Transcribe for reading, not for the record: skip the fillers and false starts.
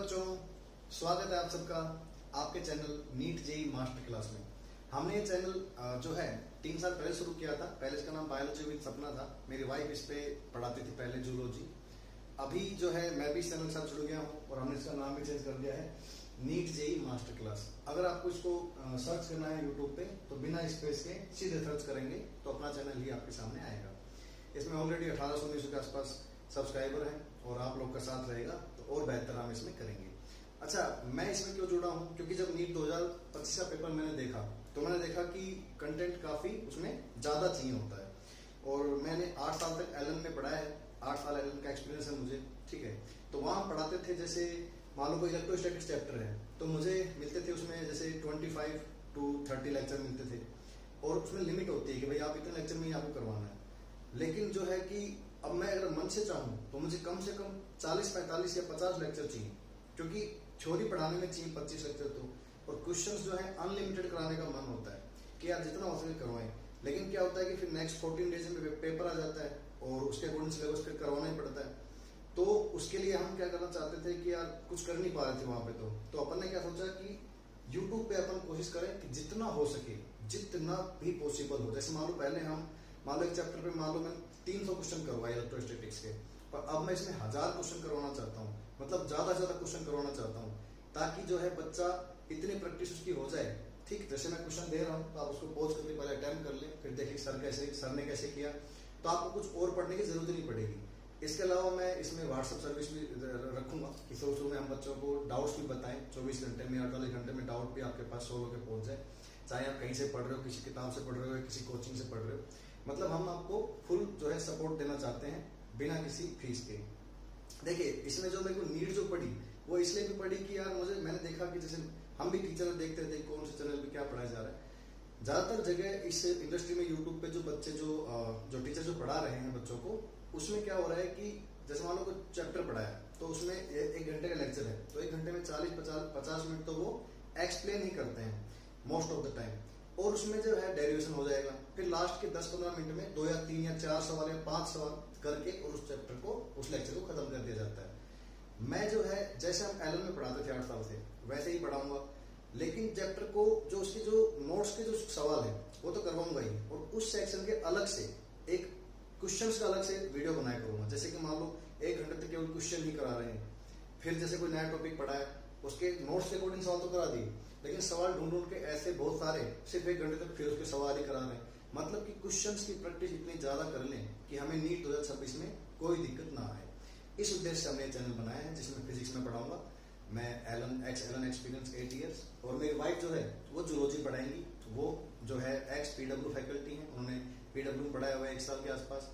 बच्चों, स्वागत है आप सबका आपके channel NEET JEE master class में। हमने ये चैनल जो है 3 साल पहले शुरू किया था। पहले इसका नाम बायोलॉजी विद सपना था। मेरी वाइफ इस पे पढ़ाती थी पहले जूलॉजी। अभी जो है मैं भी इस चैनल के साथ जुड़ गया हूँ और हमने इसका नाम भी चेंज कर दिया है नीट जेई मास्टर क्लास। अगर आपको इसको सर्च करना है यूट्यूब पे तो बिना स्पेस के सीधे सर्च करेंगे तो अपना चैनल ही आपके सामने आएगा। इसमें ऑलरेडी 1800-1900 के आसपास सब्सक्राइबर हैं और आप लोग का साथ रहेगा तो और बेहतर हम इसमें करेंगे। अच्छा, मैं इसमें क्यों जुड़ा हूँ? क्योंकि जब नीट 2025 का पेपर मैंने देखा तो मैंने देखा कि कंटेंट काफी उसमें ज्यादा चाहिए होता है और मैंने 8 साल तक एलन में पढ़ा है। 8 साल एलन का एक्सपीरियंस है मुझे, ठीक है। तो वहां पढ़ाते थे, जैसे मान लो कोई इलेक्ट्रोस्टैटिक्स चैप्टर है तो मुझे मिलते थे उसमें जैसे 25 to 30 लेक्चर मिलते थे और उसमें लिमिट होती है कि भाई आप इतने लेक्चर में ही आपको करवाना है। लेकिन जो है कि अब मैं अगर मन से चाहूँ तो मुझे कम से कम 40, 45 या 50 लेक्चर चाहिए, क्योंकि थ्योरी पढ़ाने में चाहिए 25 लेक्चर तो, और क्वेश्चंस जो है अनलिमिटेड कराने का मन होता है कि यार जितना हो सके करवाएं। लेकिन क्या होता है कि फिर नेक्स्ट 14 डेज में पेपर आ जाता है और उसके अकॉर्डिंग सिलेबस फिर करवाना ही पड़ता है। तो उसके लिए हम क्या करना चाहते थे कि यार कुछ कर नहीं पा रहे थे वहां पे। तो अपन ने क्या सोचा कि यूट्यूब पे अपन कोशिश करें कि जितना हो सके, जितना भी पॉसिबल हो। जैसे मान लो पहले हम मान लो एक चैप्टर पे मान लो मैं 300 क्वेश्चन करवाए इलेक्ट्रोस्टैटिक्स के, पर अब मैं इसमें 1000 क्वेश्चन करवाना चाहता हूँ। मतलब ज्यादा से ज्यादा क्वेश्चन करवाना चाहता हूँ ताकि जो है बच्चा इतनी प्रैक्टिस उसकी हो जाए। ठीक, जैसे मैं क्वेश्चन दे रहा हूँ तो आप उसको पॉज करके पहले अटेम्प्ट कर ले, फिर देखिए सर ने कैसे किया, तो आपको कुछ और पढ़ने की जरूरत नहीं पड़ेगी। इसके अलावा मैं इसमें व्हाट्सएप सर्विस भी रखूंगा कि शुरू में हम बच्चों को डाउट्स भी बताएं। 24 घंटे में 48 घंटे में डाउट भी आपके पास सोल्व होकर पहुंच जाए, चाहे आप कहीं से पढ़ रहे हो, किसी किताब से पढ़ रहे हो, किसी कोचिंग से पढ़ रहे हो। मतलब हम आपको फुल जो है सपोर्ट देना चाहते हैं बिना किसी फीस के। देखिए, इसमें जो मेरे को नीड जो पड़ी वो इसलिए भी पड़ी कि यार मैंने देखा कि जैसे हम भी टीचर देखते थे कौन से चैनल पे क्या पढ़ाया जा रहा है। ज्यादातर जगह इस इंडस्ट्री में यूट्यूब पे जो बच्चे जो टीचर जो पढ़ा रहे हैं बच्चों को, उसमें क्या हो रहा है कि जैसे मान लो कोई चैप्टर पढ़ाया तो उसमें 1 घंटे का लेक्चर है तो 1 घंटे में 40-50 मिनट तो वो एक्सप्लेन ही करते हैं मोस्ट ऑफ द टाइम, और उसमें जो है डेरिवेशन हो जाएगा। फिर लास्ट के 10-15 मिनट में 2 या 3 या 4 सवाल या 5 सवाल करके और उस चैप्टर को, उस लेक्चर को खत्म कर दिया जाता है। मैं जो है जैसे हम एलन में पढ़ाते थे 8 साल से वैसे ही पढ़ाऊंगा, लेकिन चैप्टर को जो उसके जो नोट्स के जो सवाल है वो तो करवाऊंगा ही, और उस सेक्शन के अलग से एक क्वेश्चंस का अलग से वीडियो बनाया करूंगा। जैसे कि मान लो 1 घंटे तक केवल क्वेश्चन ही करा रहे हैं, फिर जैसे कोई नया टॉपिक पढ़ा है उसके नोट्स के अकॉर्डिंग सवाल तो करा दिए, लेकिन सवाल ढूंढ के ऐसे बहुत सारे सिर्फ 1 घंटे तक फिर उसके सवाल ही करा रहे हैं। मतलब कि क्वेश्चंस की प्रैक्टिस इतनी ज्यादा कर लें कि हमें नीट 2026 में कोई दिक्कत ना आए। इस उद्देश्य से हमने चैनल बनाया है जिसमें फिजिक्स में पढ़ाऊंगा मैं एलन एक्सपीरियंस 8 ईयर्स, और मेरी वाइफ जो है वो जूलॉजी पढ़ाएंगी। वो जो है एक्स PW फैकल्टी है, उन्होंने PW पढ़ाया हुआ है 1 साल के आसपास।